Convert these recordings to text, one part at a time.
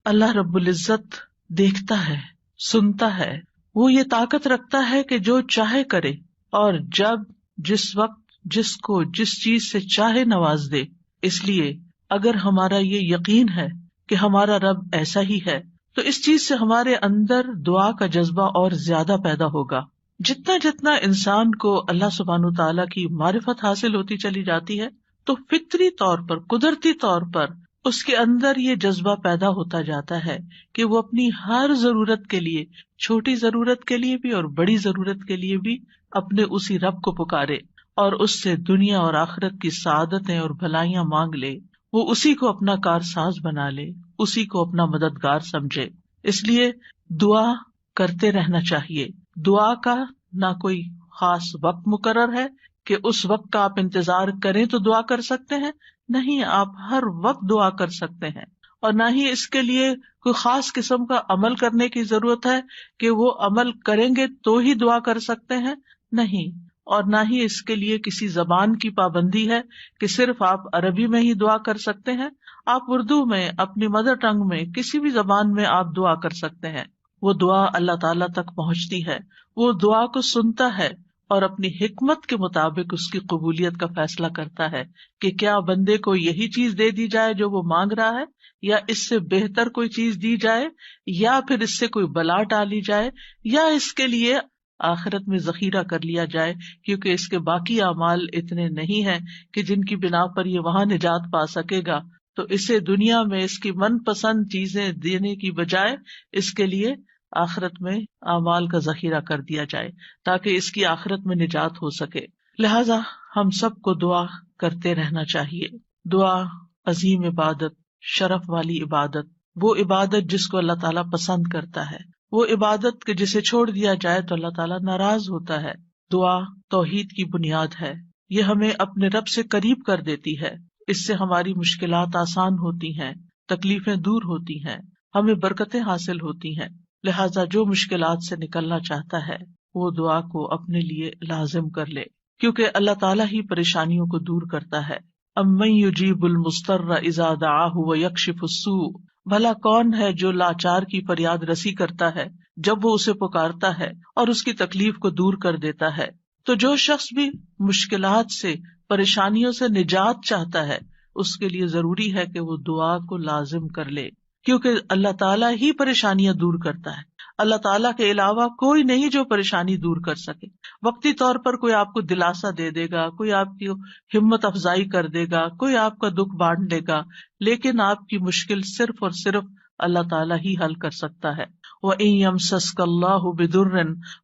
اللہ رب العزت دیکھتا ہے، سنتا ہے، وہ یہ طاقت رکھتا ہے کہ جو چاہے کرے اور جب جس وقت جس کو جس چیز سے چاہے نواز دے۔ اس لیے اگر ہمارا یہ یقین ہے کہ ہمارا رب ایسا ہی ہے تو اس چیز سے ہمارے اندر دعا کا جذبہ اور زیادہ پیدا ہوگا۔ جتنا جتنا انسان کو اللہ سبحانہ تعالیٰ کی معرفت حاصل ہوتی چلی جاتی ہے تو فطری طور پر، قدرتی طور پر اس کے اندر یہ جذبہ پیدا ہوتا جاتا ہے کہ وہ اپنی ہر ضرورت کے لیے، چھوٹی ضرورت کے لیے بھی اور بڑی ضرورت کے لیے بھی اپنے اسی رب کو پکارے اور اس سے دنیا اور آخرت کی سعادتیں اور بھلائیاں مانگ لے۔ وہ اسی کو اپنا کارساز بنا لے، اسی کو اپنا مددگار سمجھے۔ اس لیے دعا کرتے رہنا چاہیے۔ دعا کا نہ کوئی خاص وقت مقرر ہے کہ اس وقت کا آپ انتظار کریں تو دعا کر سکتے ہیں، نہیں، آپ ہر وقت دعا کر سکتے ہیں۔ اور نہ ہی اس کے لیے کوئی خاص قسم کا عمل کرنے کی ضرورت ہے کہ وہ عمل کریں گے تو ہی دعا کر سکتے ہیں، نہیں۔ اور نہ ہی اس کے لیے کسی زبان کی پابندی ہے کہ صرف آپ عربی میں ہی دعا کر سکتے ہیں۔ آپ اردو میں، اپنی مدر ٹنگ میں، کسی بھی زبان میں آپ دعا کر سکتے ہیں۔ وہ دعا اللہ تعالیٰ تک پہنچتی ہے، وہ دعا کو سنتا ہے اور اپنی حکمت کے مطابق اس کی قبولیت کا فیصلہ کرتا ہے کہ کیا بندے کو یہی چیز دے دی جائے جو وہ مانگ رہا ہے، یا اس سے بہتر کوئی چیز دی جائے، یا پھر اس سے کوئی بلا ٹالی جائے، یا اس کے لیے آخرت میں ذخیرہ کر لیا جائے، کیونکہ اس کے باقی اعمال اتنے نہیں ہیں کہ جن کی بنا پر یہ وہاں نجات پا سکے گا، تو اسے دنیا میں اس کی من پسند چیزیں دینے کی بجائے اس کے لیے آخرت میں اعمال کا ذخیرہ کر دیا جائے تاکہ اس کی آخرت میں نجات ہو سکے۔ لہذا ہم سب کو دعا کرتے رہنا چاہیے۔ دعا عظیم عبادت، شرف والی عبادت، وہ عبادت جس کو اللہ تعالیٰ پسند کرتا ہے، وہ عبادت کہ جسے چھوڑ دیا جائے تو اللہ تعالیٰ ناراض ہوتا ہے۔ دعا توحید کی بنیاد ہے، یہ ہمیں اپنے رب سے قریب کر دیتی ہے، اس سے ہماری مشکلات آسان ہوتی ہیں، تکلیفیں دور ہوتی ہیں، ہمیں برکتیں حاصل ہوتی ہیں۔ لہذا جو مشکلات سے نکلنا چاہتا ہے وہ دعا کو اپنے لیے لازم کر لے، کیونکہ اللہ تعالیٰ ہی پریشانیوں کو دور کرتا ہے۔ امن یجیب المضطر اذا دعاہ ویکشف السوء، بھلا کون ہے جو لاچار کی فریاد رسی کرتا ہے جب وہ اسے پکارتا ہے اور اس کی تکلیف کو دور کر دیتا ہے۔ تو جو شخص بھی مشکلات سے، پریشانیوں سے نجات چاہتا ہے اس کے لیے ضروری ہے کہ وہ دعا کو لازم کر لے، کیونکہ اللہ تعالیٰ ہی پریشانیاں دور کرتا ہے۔ اللہ تعالیٰ کے علاوہ کوئی نہیں جو پریشانی دور کر سکے۔ وقتی طور پر کوئی آپ کو دلاسا دے دے گا، کوئی آپ کی ہمت افزائی کر دے گا، کوئی آپ کا دکھ بانٹ لے گا، لیکن آپ کی مشکل صرف اور صرف اللہ تعالیٰ ہی حل کر سکتا ہے۔ وَإِن يَمْسَسْكَ اللَّهُ بِضُرٍّ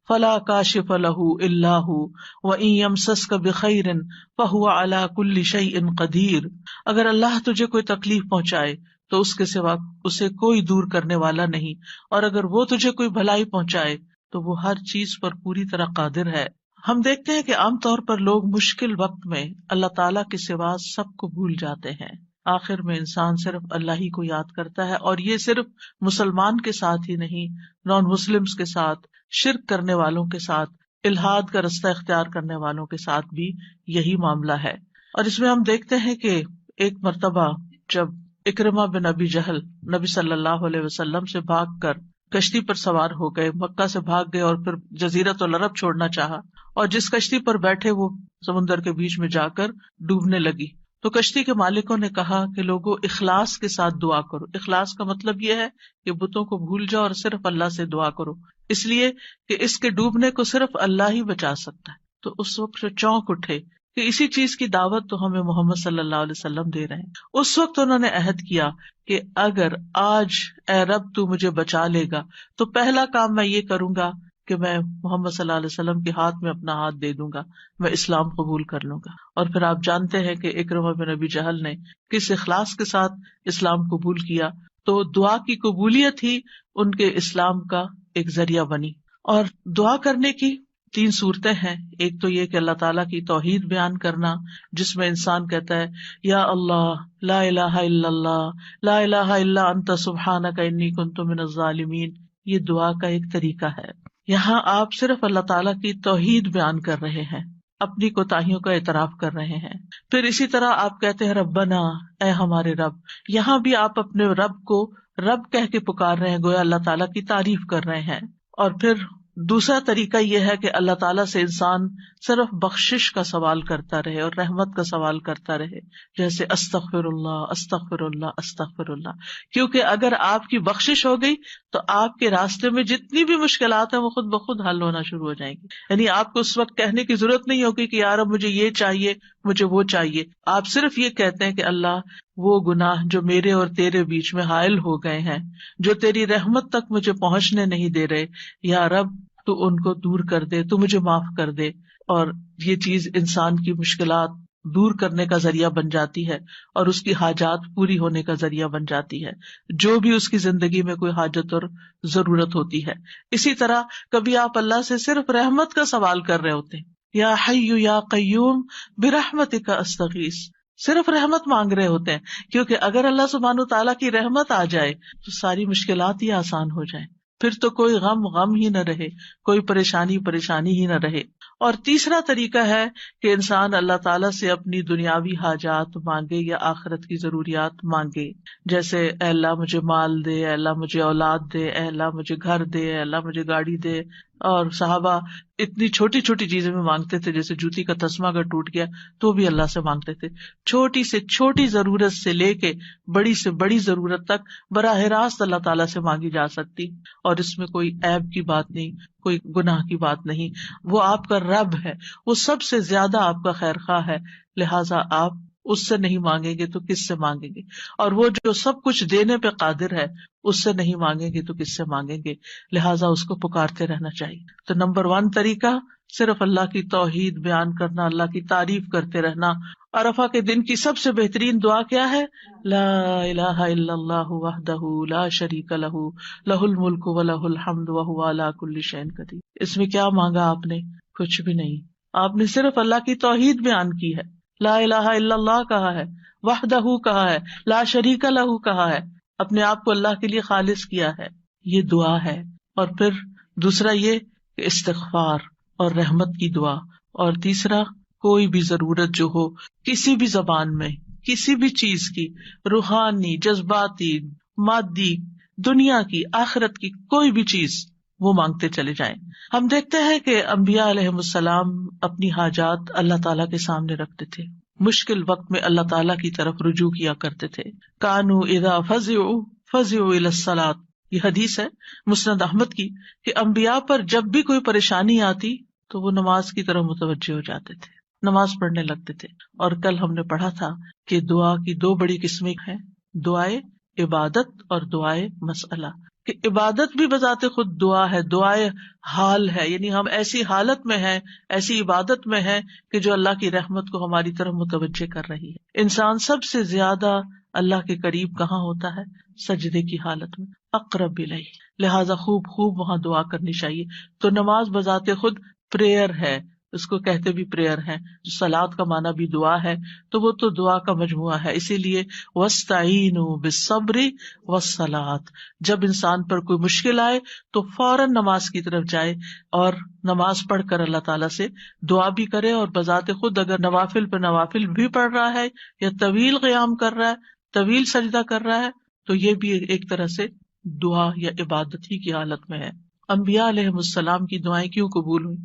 فَلَا كَاشِفَ لَهُ إِلَّا هُوَ وَإِن يَمْسَسْكَ بِخَيْرٍ فَهُوَ عَلَى كُلِّ شَيْءٍ قَدِيرٌ، اگر اللہ تجھے کوئی تکلیف پہنچائے تو اس کے سوا اسے کوئی دور کرنے والا نہیں، اور اگر وہ تجھے کوئی بھلائی پہنچائے تو وہ ہر چیز پر پوری طرح قادر ہے۔ ہم دیکھتے ہیں کہ عام طور پر لوگ مشکل وقت میں اللہ تعالیٰ کے سوا سب کو بھول جاتے ہیں، آخر میں انسان صرف اللہ ہی کو یاد کرتا ہے، اور یہ صرف مسلمان کے ساتھ ہی نہیں، نان مسلمز کے ساتھ، شرک کرنے والوں کے ساتھ، الحاد کا رستہ اختیار کرنے والوں کے ساتھ بھی یہی معاملہ ہے۔ اور اس میں ہم دیکھتے ہیں کہ ایک مرتبہ جب اکرمہ بن ابی جہل نبی صلی اللہ علیہ وسلم سے بھاگ کر کشتی پر سوار ہو گئے، مکہ سے بھاگ گئے اور پھر جزیرۃ العرب چھوڑنا چاہا، اور جس کشتی پر بیٹھے وہ سمندر کے بیچ میں جا کر ڈوبنے لگی، تو کشتی کے مالکوں نے کہا کہ لوگوں اخلاص کے ساتھ دعا کرو۔ اخلاص کا مطلب یہ ہے کہ بتوں کو بھول جاؤ اور صرف اللہ سے دعا کرو، اس لیے کہ اس کے ڈوبنے کو صرف اللہ ہی بچا سکتا ہے۔ تو اس وقت جو چونک اٹھے کہ اسی چیز کی دعوت تو ہمیں محمد صلی اللہ علیہ وسلم دے رہے ہیں۔ اس وقت انہوں نے عہد کیا کہ اگر آج اے رب تو مجھے بچا لے گا تو پہلا کام میں یہ کروں گا کہ میں محمد صلی اللہ علیہ وسلم کے ہاتھ میں اپنا ہاتھ دے دوں گا، میں اسلام قبول کر لوں گا۔ اور پھر آپ جانتے ہیں کہ اکرمہ بن ابی جہل نے کس اخلاص کے ساتھ اسلام قبول کیا، تو دعا کی قبولیت ہی ان کے اسلام کا ایک ذریعہ بنی۔ اور دعا کرنے کی 3 صورتیں ہیں۔ ایک تو یہ کہ اللہ تعالیٰ کی توحید بیان کرنا، جس میں انسان کہتا ہے یا اللہ لا الہ الا اللہ لا الہ الا انت سبحانک انی کنت من الظالمین، یہ دعا کا ایک طریقہ ہے۔ یہاں آپ صرف اللہ تعالیٰ کی توحید بیان کر رہے ہیں، اپنی کوتاہیوں کا اعتراف کر رہے ہیں۔ پھر اسی طرح آپ کہتے ہیں ربنا، اے ہمارے رب، یہاں بھی آپ اپنے رب کو رب کہہ کے پکار رہے ہیں، گویا اللہ تعالیٰ کی تعریف کر رہے ہیں. اور پھر دوسرا طریقہ یہ ہے کہ اللہ تعالیٰ سے انسان صرف بخشش کا سوال کرتا رہے اور رحمت کا سوال کرتا رہے، جیسے استغفر اللہ استغفر اللہ استغفر اللہ. کیونکہ اگر آپ کی بخشش ہو گئی تو آپ کے راستے میں جتنی بھی مشکلات ہیں وہ خود بخود حل ہونا شروع ہو جائیں گی. یعنی آپ کو اس وقت کہنے کی ضرورت نہیں ہوگی کہ یار اب مجھے یہ چاہیے، مجھے وہ چاہیے. آپ صرف یہ کہتے ہیں کہ اللہ وہ گناہ جو میرے اور تیرے بیچ میں حائل ہو گئے ہیں، جو تیری رحمت تک مجھے پہنچنے نہیں دے رہے، یا رب تو ان کو دور کر دے، تو مجھے معاف کر دے. اور یہ چیز انسان کی مشکلات دور کرنے کا ذریعہ بن جاتی ہے اور اس کی حاجات پوری ہونے کا ذریعہ بن جاتی ہے، جو بھی اس کی زندگی میں کوئی حاجت اور ضرورت ہوتی ہے. اسی طرح کبھی آپ اللہ سے صرف رحمت کا سوال کر رہے ہوتے ہیں، یا حی یا قیوم برحمتک استغیث، صرف رحمت مانگ رہے ہوتے ہیں. کیونکہ اگر اللہ سبحانہ وتعالیٰ کی رحمت آ جائے تو ساری مشکلات ہی آسان ہو جائیں، پھر تو کوئی غم ہی نہ رہے، کوئی پریشانی ہی نہ رہے. اور تیسرا طریقہ ہے کہ انسان اللہ تعالیٰ سے اپنی دنیاوی حاجات مانگے یا آخرت کی ضروریات مانگے، جیسے اے اللہ مجھے مال دے، اے اللہ مجھے اولاد دے، اے اللہ مجھے گھر دے، اے اللہ مجھے گاڑی دے. اور صحابہ اتنی چھوٹی چھوٹی چیزیں بھی مانگتے تھے، جیسے جوتی کا تسمہ اگر ٹوٹ گیا تو بھی اللہ سے مانگتے تھے. چھوٹی سے چھوٹی ضرورت سے لے کے بڑی سے بڑی ضرورت تک براہ راست اللہ تعالیٰ سے مانگی جا سکتی، اور اس میں کوئی عیب کی بات نہیں، کوئی گناہ کی بات نہیں. وہ آپ کا رب ہے، وہ سب سے زیادہ آپ کا خیر خواہ ہے، لہٰذا آپ اس سے نہیں مانگیں گے تو کس سے مانگیں گے؟ اور وہ جو سب کچھ دینے پہ قادر ہے، اس سے نہیں مانگیں گے تو کس سے مانگیں گے؟ لہٰذا اس کو پکارتے رہنا چاہیے. تو نمبر 1 طریقہ صرف اللہ کی توحید بیان کرنا، اللہ کی تعریف کرتے رہنا. عرفہ کے دن کی سب سے بہترین دعا کیا ہے؟ لا الہ الا اللہ وحدہ لا شریک لہ لہ الملک ولہ الحمد وہو علی کل شیء قدیر. اس میں کیا مانگا آپ نے؟ کچھ بھی نہیں. آپ نے صرف اللہ کی توحید بیان کی ہے، لا الہ الا اللہ کہا ہے، وحدہ کہا ہے، لا شریک لہ کہا ہے، اپنے آپ کو اللہ کے لیے خالص کیا ہے. یہ دعا ہے. اور پھر دوسرا یہ کہ استغفار اور رحمت کی دعا. اور تیسرا کوئی بھی ضرورت جو ہو کسی بھی زبان میں، کسی بھی چیز کی، روحانی، جذباتی، مادی، دنیا کی، آخرت کی، کوئی بھی چیز وہ مانگتے چلے جائیں. ہم دیکھتے ہیں کہ انبیاء علیہم السلام اپنی حاجات اللہ تعالیٰ کے سامنے رکھتے تھے، مشکل وقت میں اللہ تعالیٰ کی طرف رجوع کیا کرتے تھے. کانوا اذا فزعوا الی الصلاۃ، یہ حدیث ہے مسند احمد کی، کہ انبیاء پر جب بھی کوئی پریشانی آتی تو وہ نماز کی طرف متوجہ ہو جاتے تھے، نماز پڑھنے لگتے تھے. اور کل ہم نے پڑھا تھا کہ دعا کی 2 بڑی قسمیں ہیں، دعائے عبادت اور دعائے مسئلہ. کہ عبادت بھی بذات خود دعا ہے، دعائے حال ہے، یعنی ہم ایسی حالت میں ہیں، ایسی عبادت میں ہیں کہ جو اللہ کی رحمت کو ہماری طرف متوجہ کر رہی ہے. انسان سب سے زیادہ اللہ کے قریب کہاں ہوتا ہے؟ سجدے کی حالت میں، اقرب الیہ. لہذا خوب وہاں دعا کرنی چاہیے. تو نماز بذات خود پریئر ہے، اس کو کہتے بھی پریئر ہے. صلاۃ کا معنی بھی دعا ہے، تو وہ تو دعا کا مجموعہ ہے. اسی لیے وَاسْتَعِینُوا بِالصَّبْرِ وَالصَّلَاةِ، جب انسان پر کوئی مشکل آئے تو فوراً نماز کی طرف جائے اور نماز پڑھ کر اللہ تعالیٰ سے دعا بھی کرے. اور بذات خود اگر نوافل پہ نوافل بھی پڑھ رہا ہے یا طویل قیام کر رہا ہے، طویل سجدہ کر رہا ہے، تو یہ بھی ایک طرح سے دعا یا عبادت ہی کی حالت میں ہے. انبیاء علیہم السلام کی دعائیں کیوں قبول ہوئی؟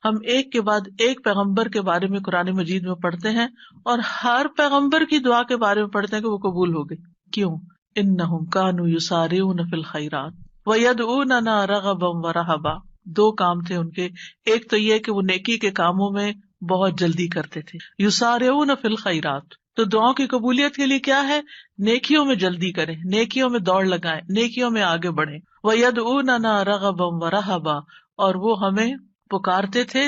ہم ایک کے بعد ایک پیغمبر کے بارے میں قرآن مجید میں پڑھتے ہیں اور ہر پیغمبر کی دعا کے بارے میں پڑھتے ہیں کہ وہ قبول ہو گئی. کیوں؟ انہم کانوا یسارعون فی الخیرات ویدعوننا رغبا ورہبا. 2 کام تھے ان کے. ایک تو یہ کہ وہ نیکی کے کاموں میں بہت جلدی کرتے تھے، یسارعون فی الخیرات. تو دعاؤں کی قبولیت کے لیے کیا ہے؟ نیکیوں میں جلدی کریں، نیکیوں میں دوڑ لگائیں، نیکیوں میں آگے بڑھیں. وَيَدْعُونَنَا رَغَبًا وَرَهَبًا، اور وہ ہمیں پکارتے تھے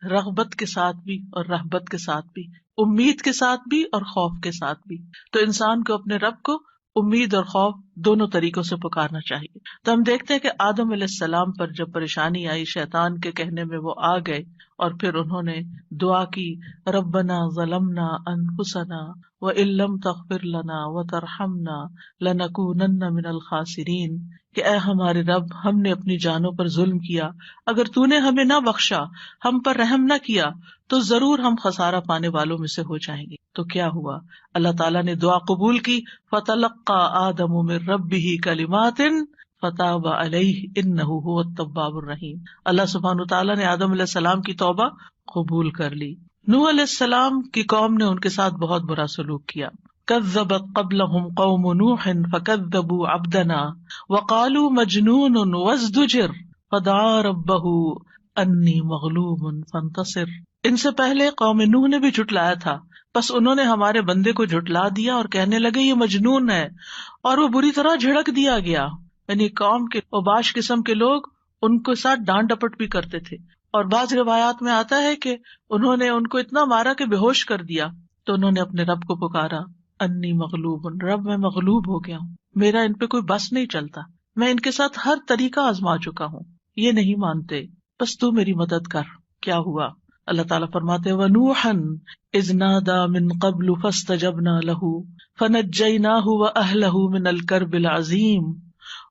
رغبت کے ساتھ بھی اور رہبت کے ساتھ بھی، امید کے ساتھ بھی اور خوف کے ساتھ بھی. تو انسان کو اپنے رب کو امید اور خوف دونوں طریقوں سے پکارنا چاہیے. تو ہم دیکھتے ہیں کہ آدم علیہ السلام پر جب پریشانی آئی، شیطان کے کہنے میں وہ آ گئے اور پھر انہوں نے دعا کی، ربنا ظلمنا انفسنا وان لم تغفر لنا وترحمنا لنکونن من الخاسرین، کہ اے ہمارے رب، ہم نے اپنی جانوں پر ظلم کیا، اگر تو نے ہمیں نہ بخشا، ہم پر رحم نہ کیا تو ضرور ہم خسارہ پانے والوں میں سے ہو جائیں گے۔ تو کیا ہوا؟ اللہ تعالیٰ نے دعا قبول کی، فَتَلَقَّى آدَمُ مِن رَبِّهِ كَلِمَاتٍ فَتَابَ عَلَيْهِ إِنَّهُ هُوَ التَّوَّابُ الرَّحِيمُ۔ اللہ سبحانہ وتعالیٰ نے آدم علیہ السلام کی توبہ قبول کر لی۔ نوح علیہ السلام کی قوم نے ان کے ساتھ بہت برا سلوک کیا۔ كذبت قبلهم قوم نوح فكذبوا عبدنا وقالوا مجنون وازدجر فدعا ربه انی مغلوب فانتصر۔ ان سے پہلے قوم نوح نے بھی جھٹلایا تھا، بس انہوں نے ہمارے بندے کو جھٹلا دیا اور کہنے لگے یہ مجنون ہے، اور وہ بری طرح جھڑک دیا گیا۔ یعنی قوم کے اوباش قسم کے لوگ ان کے ساتھ ڈانٹ ڈپٹ بھی کرتے تھے، اور بعض روایات میں آتا ہے کہ انہوں نے ان کو اتنا مارا کہ بے ہوش کر دیا۔ تو انہوں نے اپنے رب کو پکارا، انی مغلوب، رب میں مغلوب ہو گیا ہوں، میرا ان پہ کوئی بس نہیں چلتا، میں ان کے ساتھ ہر طریقہ آزما چکا ہوں، یہ نہیں مانتے، بس تو میری مدد کر۔ کیا ہوا؟ اللہ تعالیٰ فرماتے وَنُوحًا إِذْ نَادَى مِن قَبْلُ فَاسْتَجَبْنَا لَهُ فَنَجَّيْنَاهُ وَأَهْلَهُ مِنَ الْكَرْبِ الْعَظِيمِ۔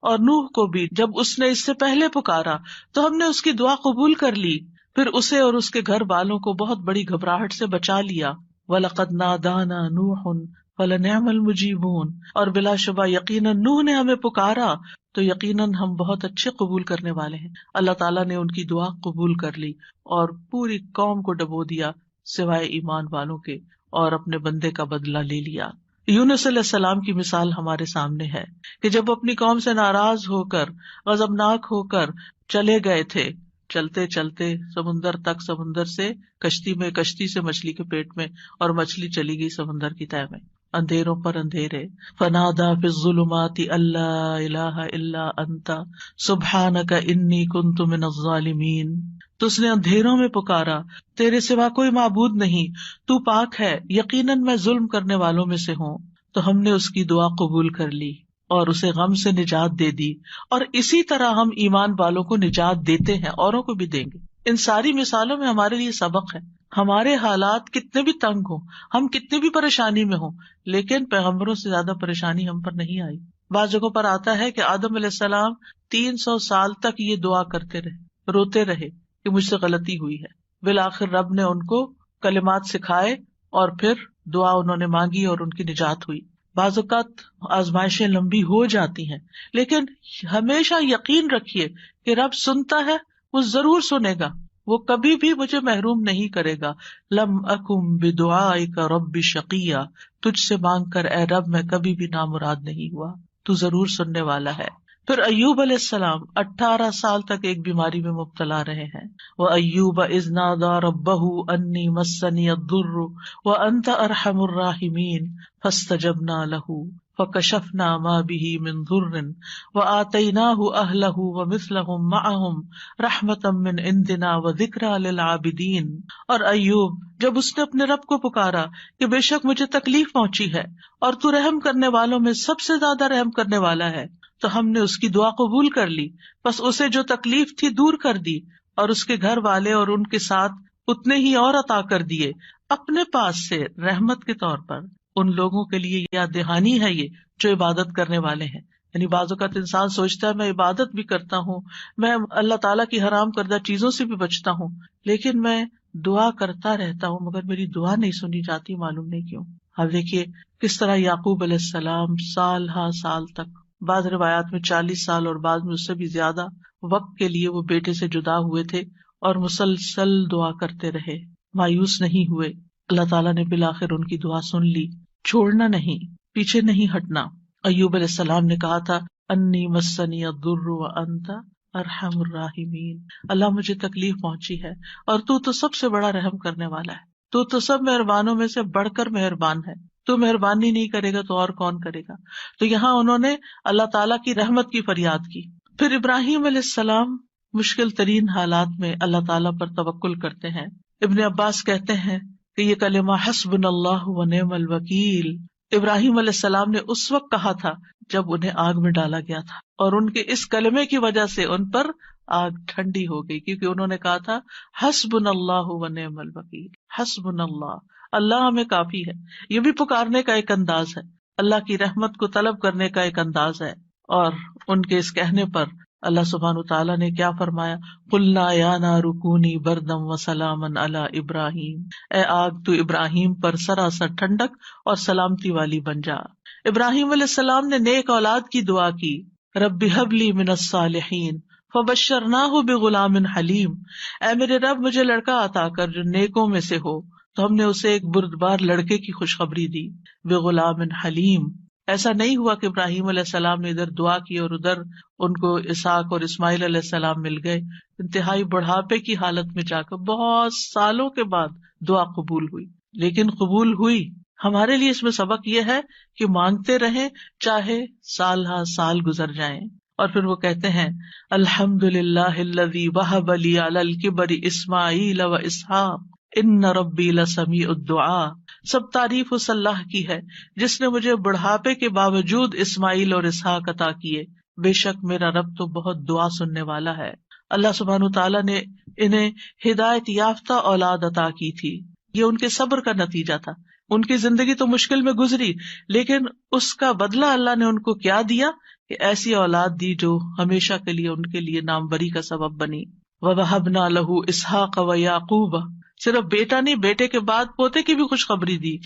اور نوح کو بھی جب اس نے اس سے پہلے پکارا تو ہم نے اس کی دعا قبول کر لی، پھر اسے اور اس کے گھر والوں کو بہت بڑی گھبراہٹ سے بچا لیا۔ وَلَقَدْ نَادَانَا نُوحٌ فَلَنِعْمَ الْمُجِيبُونَ، اور بلا شبہ یقیناً نوح نے ہمیں پکارا تو یقیناً ہم بہت اچھے قبول کرنے والے ہیں۔ اللہ تعالیٰ نے ان کی دعا قبول کر لی اور پوری قوم کو ڈبو دیا سوائے ایمان والوں کے، اور اپنے بندے کا بدلہ لے لیا۔ یونس علیہ السلام کی مثال ہمارے سامنے ہے کہ جب اپنی قوم سے ناراض ہو کر، غضبناک ہو کر چلے گئے تھے، چلتے چلتے سمندر تک، سمندر سے کشتی میں، کشتی سے مچھلی کے پیٹ میں، اور مچھلی چلی گئی سمندر کی تہہ میں، اندھیروں پر اندھیرے۔ فنادا فی الظلمات اللہ الہ الا انت سبحانک انی کنت من الظالمین۔ تو اس نے اندھیروں میں پکارا، تیرے سوا کوئی معبود نہیں، تو پاک ہے، یقیناً میں ظلم کرنے والوں میں سے ہوں۔ تو ہم نے اس کی دعا قبول کر لی اور اسے غم سے نجات دے دی، اور اسی طرح ہم ایمان والوں کو نجات دیتے ہیں، اوروں کو بھی دیں گے۔ ان ساری مثالوں میں ہمارے لیے سبق ہے۔ ہمارے حالات کتنے بھی تنگ ہوں، ہم کتنی بھی پریشانی میں ہوں، لیکن پیغمبروں سے زیادہ پریشانی ہم پر نہیں آئی۔ بعض جگہوں پر آتا ہے کہ آدم علیہ السلام 300 سال تک یہ دعا کرتے رہے، روتے رہے کہ مجھ سے غلطی ہوئی ہے۔ بالآخر رب نے ان کو کلمات سکھائے اور پھر دعا انہوں نے مانگی اور ان کی نجات ہوئی۔ بعض اوقات آزمائشیں لمبی ہو جاتی ہیں، لیکن ہمیشہ یقین رکھیے کہ رب سنتا ہے، وہ ضرور سنے گا، وہ کبھی بھی مجھے محروم نہیں کرے گا۔ لم اکم بدعائک رب شقیہ، تجھ سے مانگ کر اے رب میں کبھی بھی نامراد نہیں ہوا، تو ضرور سننے والا ہے۔ پھر ایوب علیہ السلام 18 سال تک ایک بیماری میں مبتلا رہے ہیں۔ وَأَيُّوبَ إِذْ نَادَى رَبَّهُ أَنِّي مَسَّنِيَ الضُّرُّ وَأَنْتَ أَرْحَمُ الرَّاحِمِينَ فَاسْتَجَبْنَا لَهُ فَكَشَفْنَا مَا بِهِ مِنْ ضُرٍّ وَآتَيْنَاهُ أَهْلَهُ وَمِثْلَهُمْ مَعَهُمْ رَحْمَةً مِّنْ عِنْدِنَا وَذِكْرَىٰ لِلْعَابِدِينَ۔ اور ایوب جب اس نے اپنے رب کو پکارا کہ بے شک مجھے تکلیف پہنچی ہے اور تو رحم کرنے والوں میں سب سے زیادہ رحم کرنے والا ہے، تو ہم نے اس کی دعا قبول کر لی، بس اسے جو تکلیف تھی دور کر دی، اور اس کے گھر والے اور ان کے ساتھ اتنے ہی اور عطا کر دیے اپنے پاس سے رحمت کے طور پر۔ ان لوگوں کے لیے یاد دہانی ہے یہ جو عبادت کرنے والے ہیں۔ یعنی بعض اوقات انسان سوچتا ہے میں عبادت بھی کرتا ہوں، میں اللہ تعالیٰ کی حرام کردہ چیزوں سے بھی بچتا ہوں، لیکن میں دعا کرتا رہتا ہوں مگر میری دعا نہیں سنی جاتی، معلوم نہیں کیوں۔ اب دیکھیے کس طرح یعقوب علیہ السلام سال ہا سال تک، بعض روایات میں 40 سال اور بعض میں اس سے بھی زیادہ وقت کے لیے وہ بیٹے سے جدا ہوئے تھے، اور مسلسل دعا کرتے رہے، مایوس نہیں ہوئے۔ اللہ تعالیٰ نے بالآخر ان کی دعا سن لی۔ چھوڑنا نہیں، پیچھے نہیں ہٹنا۔ ایوب علیہ السلام نے کہا تھا انی مسنی الضر وانت ارحم الراحمین، اللہ مجھے تکلیف پہنچی ہے اور تو سب سے بڑا رحم کرنے والا ہے، تو سب مہربانوں میں سے بڑھ کر مہربان ہے، تو مہربانی نہیں کرے گا تو اور کون کرے گا۔ تو یہاں انہوں نے اللہ تعالیٰ کی رحمت کی فریاد کی۔ پھر ابراہیم علیہ السلام مشکل ترین حالات میں اللہ تعالیٰ پر توکل کرتے ہیں۔ ابن عباس کہتے ہیں کہ یہ کلمہ حسبنا اللہ ونعم الوکیل ابراہیم علیہ السلام نے اس وقت کہا تھا جب انہیں آگ میں ڈالا گیا تھا، اور ان کے اس کلمے کی وجہ سے ان پر آگ ٹھنڈی ہو گئی، کیونکہ انہوں نے کہا تھا حسبنا اللہ ونعم الوکیل، حسبنا اللہ، اللہ ہمیں کافی ہے۔ یہ بھی پکارنے کا ایک انداز ہے، اللہ کی رحمت کو طلب کرنے کا ایک انداز ہے۔ اور ان کے اس کہنے پر اللہ سبحانہ تعالیٰ نے کیا فرمایا، قلنا یا نار کونی بردم وسلاما علی ابراہیم، اے آگ تو ابراہیم پر سراسر ٹھنڈک اور سلامتی والی بن جا۔ ابراہیم علیہ السلام نے نیک اولاد کی دعا کی، رب ہب لی من الصالحین فبشرناہ بغلام حلیم، اے میرے رب مجھے لڑکا عطا کر جو نیکوں میں سے ہو، تو ہم نے اسے ایک بردبار لڑکے کی خوشخبری دی، بغلام حلیم۔ ایسا نہیں ہوا کہ ابراہیم علیہ السلام نے ادھر دعا کی اور ادھر ان کو اسحاق اور اسماعیل علیہ السلام مل گئے، انتہائی بڑھاپے کی حالت میں جا کر بہت سالوں کے بعد دعا قبول ہوئی، لیکن قبول ہوئی۔ ہمارے لیے اس میں سبق یہ ہے کہ مانگتے رہیں چاہے سال ہا سال گزر جائیں۔ اور پھر وہ کہتے ہیں الحمدللہ الذی وہب لی علی الکبر اسماعیل و اسحاق ان ربی لسمیع الدعاء، سب تعریف اس اللہ کی ہے جس نے مجھے بڑھاپے کے باوجود اسماعیل اور اسحاق عطا کیے، بے شک میرا رب تو بہت دعا سننے والا ہے۔ اللہ سبحانہ تعالیٰ نے انہیں ہدایت یافتہ اولاد عطا کی تھی، یہ ان کے صبر کا نتیجہ تھا۔ ان کی زندگی تو مشکل میں گزری، لیکن اس کا بدلہ اللہ نے ان کو کیا دیا کہ ایسی اولاد دی جو ہمیشہ کے لیے ان کے لیے ناموری کا سبب بنی۔ وَوَهَبْنَا لَهُ إِسْحَاقَ وَيَعْقُوبَ، صرف بیٹا نہیں، بیٹے کے بعد پوتے کی بھی خوشخبری دی۔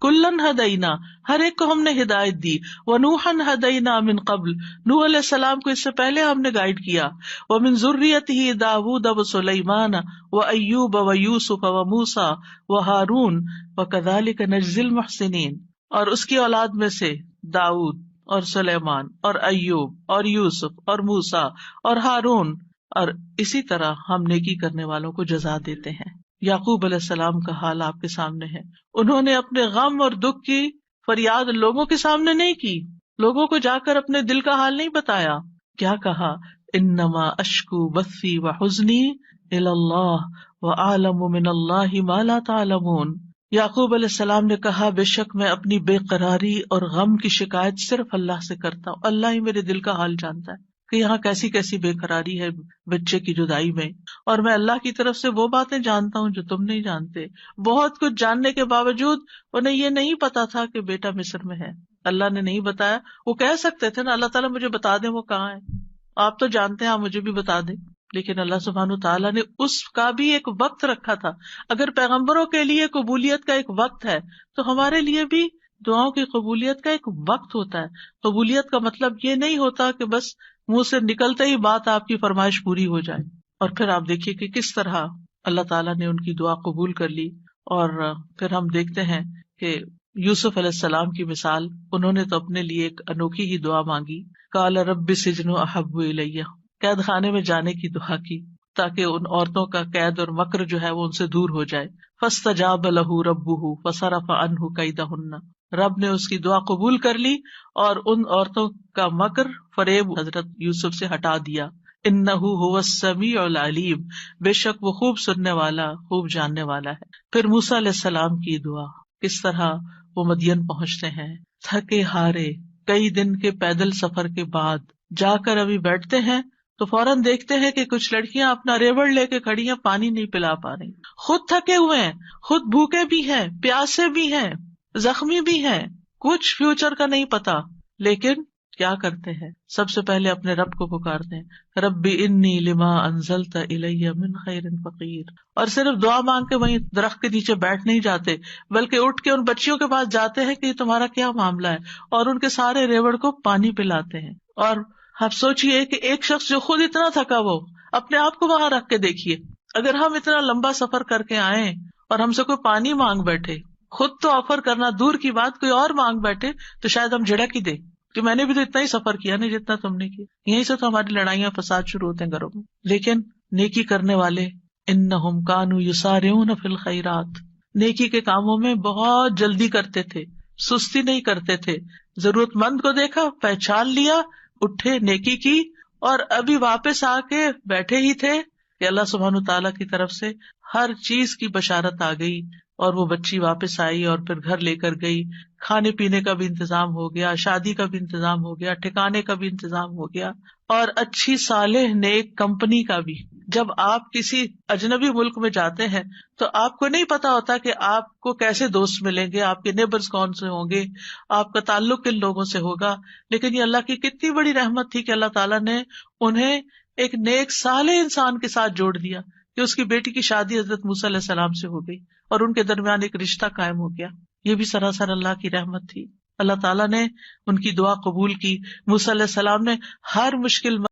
کلن ہدینا، ہر ایک کو ہم نے ہدایت دی۔ ونوحا ہدینا من قبل، نوح علیہ السلام کو اس سے پہلے ہم نے گائیڈ کیا۔ ومن ذریتہ داود وسلیمان وایوب ویوسف وموسیٰ وہارون وکذلک نجزی المحسنین، اور اس کی اولاد میں سے داؤد اور سلیمان اور ایوب اور یوسف اور موسیٰ اور ہارون، اور اسی طرح ہم نیکی کرنے والوں کو جزا دیتے ہیں۔ یعقوب علیہ السلام کا حال آپ کے سامنے ہے، انہوں نے اپنے غم اور دکھ کی فریاد لوگوں کے سامنے نہیں کی، لوگوں کو جا کر اپنے دل کا حال نہیں بتایا۔ کیا کہا، انما اشکو بثی وحزنی الی اللہ واعلم من اللہ ما لا تعلمون۔ یعقوب علیہ السلام نے کہا، بے شک میں اپنی بے قراری اور غم کی شکایت صرف اللہ سے کرتا ہوں، اللہ ہی میرے دل کا حال جانتا ہے کہ یہاں کیسی کیسی بے قراری ہے بچے کی جدائی میں، اور میں اللہ کی طرف سے وہ باتیں جانتا ہوں جو تم نہیں جانتے۔ بہت کچھ جاننے کے باوجود انہیں یہ نہیں پتا تھا کہ بیٹا مصر میں ہے، اللہ نے نہیں بتایا۔ وہ کہہ سکتے تھے نا، اللہ تعالیٰ مجھے بتا دیں وہ کہاں ہے، آپ تو جانتے ہیں، آپ مجھے بھی بتا دیں، لیکن اللہ سبحانہ تعالیٰ نے اس کا بھی ایک وقت رکھا تھا۔ اگر پیغمبروں کے لیے قبولیت کا ایک وقت ہے تو ہمارے لیے بھی دعاؤں کی قبولیت کا ایک وقت ہوتا ہے۔ قبولیت کا مطلب یہ نہیں ہوتا کہ بس منہ سے نکلتے ہی بات آپ کی فرمائش پوری ہو جائے۔ اور پھر آپ دیکھیے کہ کس طرح اللہ تعالیٰ نے ان کی دعا قبول کر لی۔ اور پھر ہم دیکھتے ہیں کہ یوسف علیہ السلام کی مثال، انہوں نے تو اپنے لیے ایک انوکھی ہی دعا مانگی، قال رب السجن احب الی، قید خانے میں جانے کی دعا کی تاکہ ان عورتوں کا قید اور مکر جو ہے وہ ان سے دور ہو جائے۔ فاستجاب له ربه فصرف عنه کیدہن، رب نے اس کی دعا قبول کر لی اور ان عورتوں کا مکر فریب حضرت یوسف سے ہٹا دیا۔ انہ هو السمیع العلیم، بے شک وہ خوب سننے والا، خوب جاننے والا ہے۔ پھر موسیٰ علیہ السلام کی دعا، کس طرح وہ مدین پہنچتے ہیں تھکے ہارے، کئی دن کے پیدل سفر کے بعد جا کر ابھی بیٹھتے ہیں تو فوراً دیکھتے ہیں کہ کچھ لڑکیاں اپنا ریوڑ لے کے کھڑی ہیں، پانی نہیں پلا پا رہی، خود تھکے ہوئے ہیں، خود بھوکے بھی ہیں، پیاسے بھی ہیں، زخمی بھی ہیں، کچھ فیوچر کا نہیں پتا، لیکن کیا کرتے ہیں، سب سے پہلے اپنے رب کو پکارتے ہیں، ربی انی لما انزلت الی من خیر فقیر، اور صرف دعا مانگ کے وہیں درخت کے نیچے بیٹھ نہیں جاتے، بلکہ اٹھ کے ان بچیوں کے پاس جاتے ہیں کہ یہ تمہارا کیا معاملہ ہے، اور ان کے سارے ریوڑ کو پانی پلاتے ہیں۔ اور آپ سوچئے کہ ایک شخص جو خود اتنا تھکا، وہ اپنے آپ کو وہاں رکھ کے دیکھیے، اگر ہم اتنا لمبا سفر کر کے آئیں اور ہم سے کوئی پانی مانگ بیٹھے، خود تو آفر کرنا دور کی بات، کوئی اور مانگ بیٹھے تو شاید ہم جھڑک ہی دیں کہ میں نے بھی تو اتنا ہی سفر کیا نہیں جتنا تم نے کیا۔ یہیں سے تو ہماری لڑائیاں فساد شروع ہوتے ہیں گھروں میں۔ لیکن نیکی کرنے والے انہم کانوا یسارعون فی الخیرات، نیکی کے کاموں میں بہت جلدی کرتے تھے، سستی نہیں کرتے تھے، ضرورت مند کو دیکھا، پہچان لیا، اٹھے، نیکی کی، اور ابھی واپس آ کے بیٹھے ہی تھے کہ اللہ سبحانہ تعالیٰ کی طرف سے ہر چیز کی بشارت آ گئی، اور وہ بچی واپس آئی اور پھر گھر لے کر گئی، کھانے پینے کا بھی انتظام ہو گیا، شادی کا بھی انتظام ہو گیا، ٹھکانے کا بھی انتظام ہو گیا، اور اچھی صالح نیک کمپنی کا بھی۔ جب آپ کسی اجنبی ملک میں جاتے ہیں تو آپ کو نہیں پتا ہوتا کہ آپ کو کیسے دوست ملیں گے، آپ کے نیبرز کون سے ہوں گے، آپ کا تعلق کن لوگوں سے ہوگا، لیکن یہ اللہ کی کتنی بڑی رحمت تھی کہ اللہ تعالیٰ نے انہیں ایک نیک صالح انسان کے ساتھ جوڑ دیا کہ اس کی بیٹی کی شادی حضرت موسیٰ علیہ السلام سے ہو گئی اور ان کے درمیان ایک رشتہ قائم ہو گیا۔ یہ بھی سراسر اللہ کی رحمت تھی۔ اللہ تعالیٰ نے ان کی دعا قبول کی۔ موسیٰ علیہ السلام نے ہر مشکل